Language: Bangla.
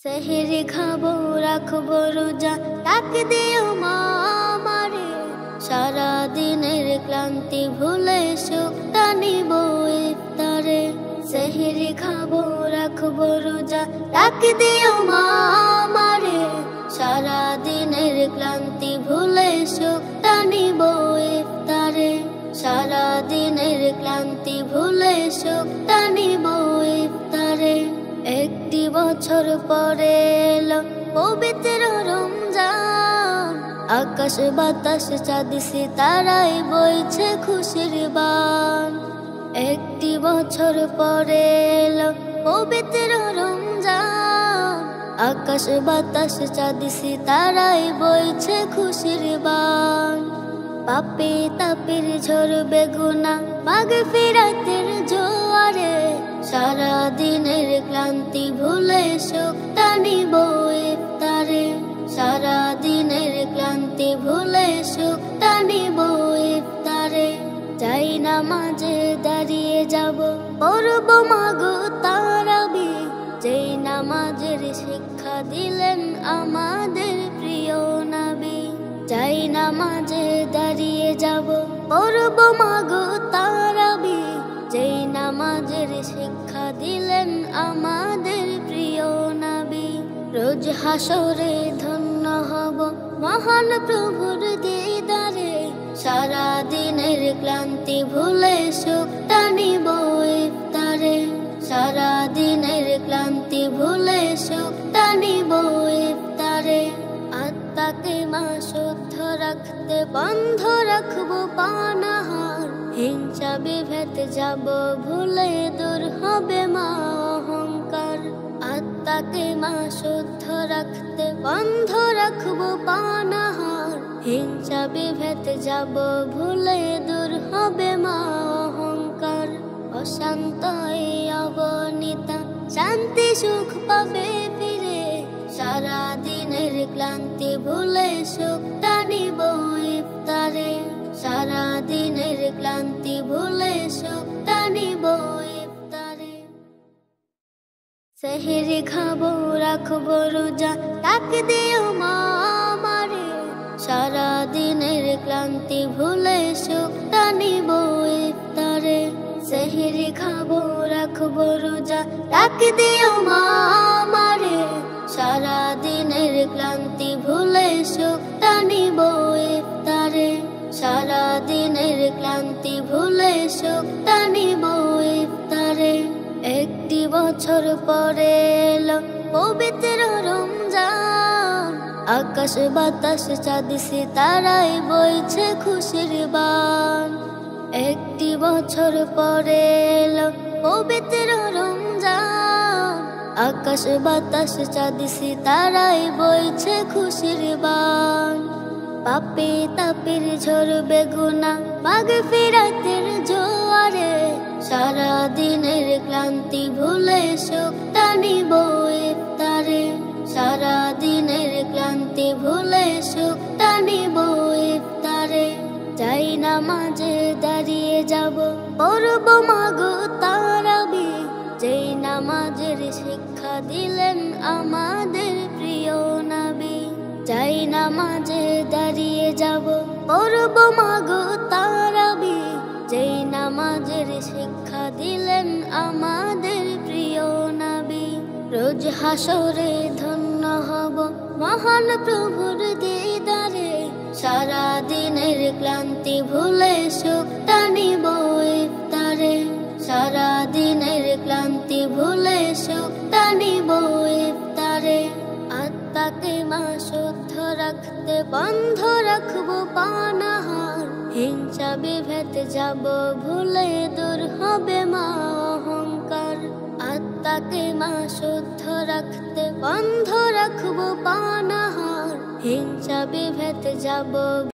সেহরি খাবো রাখবো রোজা, ডাক দিও মা আমারে। সারা দিনের ক্লান্তি ভুলে সুখটা নিব ইফতারে। সেহরি খাবো রাখবো রোজা, ডাক দিও মা আমারে। সারা দিনের ক্লান্তি ভুলে সুখটা নিব ইফতারে। সারা দিনের ক্লান্তি ভুলে সুখটা নিব ইফতারে। একটি বছর পরে এলো পবিত্র রমজান, আকাশ বাতাস চাঁদ সিতারায় বইছে খুশির বান। একটি বছর পরে এলো পবিত্র রমজান, আকাশ বাতাস চাঁদ সিতারায় বইছে খুশির বান। পাপে তাপের ঝরবে গুনাহ মাগফিরাতের জোয়ারে। সারা দিনের ক্লান্তি ভুলে সুখটা নিব ইফতারে। সারা দিনের ক্লান্তি ভুলে সুখটা নিব ইফতারে। যাই নামাজে দাঁড়িয়ে যাব, পড়ব মাগো তারাবি। যেই নামাজের শিক্ষা দিলেন আমাদের প্রিয় নবী। যাই নামাজে দাঁড়িয়ে যাব, পড়ব মাগো তারাবি। যেই নামাজের শিক্ষা দিলেন আমাদের প্রিয় নবী। রোজ হাসরে ধন্য হব মহান প্রভুর দিদারে। সারা দিনের ক্লান্তি ভুলে সুখটা নিব ইফতারে। সারা দিনের ক্লান্তি ভুলে সুখটা নিব ইফতারে। আত্মাকে মা শুদ্ধ রাখতে বন্ধ রাখবো পানাহার। হিংসা বিভেদ যাব ভুলে দূর হবে মা অহংকার। আত্মাকে মা শুদ্ধ রাখতে বন্ধ রাখবো পানাহার। হিংসা বিভেদ যাব ভুলে দূর হবে মা অহংকার। অশান্ত এই অবনীতা শান্তি সুখ পাবে ফিরে। সারা দিনের ক্লান্তি ভুলে সুখটা নিব ইফতারে। সারা দিনের ক্লান্তি ভুলে সুখটা নিব ইফতারে। সেহরি খাবো রাখবো রোজা, ডাক দিও মা আমারে। সারা দিনের ক্লান্তি ভুলে সুখটা নিব ইফতারে। সেহরি খাবো রাখবো রোজা, ডাক দিও মা আমারে। সারা দিনের ক্লান্তি ভুলে সুখটা নিব ইফতারে। সারা দিনের ক্লান্তি ভুলে সুখটা নিব ইফতারে। একটি বছর পরে এলো পবিত্র রমজান, আকাশ বাতাস চাঁদ সিতারায় বইছে খুশির বান। একটি বছর পরে এলো পবিত্র রমজান, আকাশ বাতাস চাঁদ সিতারায় বইছে খুশির বান। পাপে তাপের ঝরবে গুনাহ মাগফিরাতের জোয়ারে। সারা দিনের ক্লান্তি ভুলে সুখটা নিব ইফতারে। সারা দিনের ক্লান্তি ভুলে সুখটা নিব ইফতারে। যাই নামাজে দাঁড়িয়ে যাব, পড়ব মাগো তারাবি। যেই নামাজের শিক্ষা দিলেন আমাদের প্রিয় নবী। যাই নামাজে দাঁড়িয়ে যাব, পড়ব মাগো তারাবি। যেই নামাজের শিক্ষা দিলেন আমাদের প্রিয় নবী। রোজ হাসরে ধন্য হব মহান প্রভুর দিদারে। সারা দিনের ক্লান্তি ভুলে সুখটা নিব ইফতারে। সারা দিনের ক্লান্তি ভুলে সুখটা নিব ইফতারে। আত্মাকে মা শুদ্ধ রাখতে বন্ধ রাখবো পানাহার। হিংসা বিভেদ যাব ভুলে দূর হবে মা অহংকার। আত্মাকে মা শুদ্ধ রাখতে বন্ধ রাখবো পানাহার। হিংসা বিভেদ যাব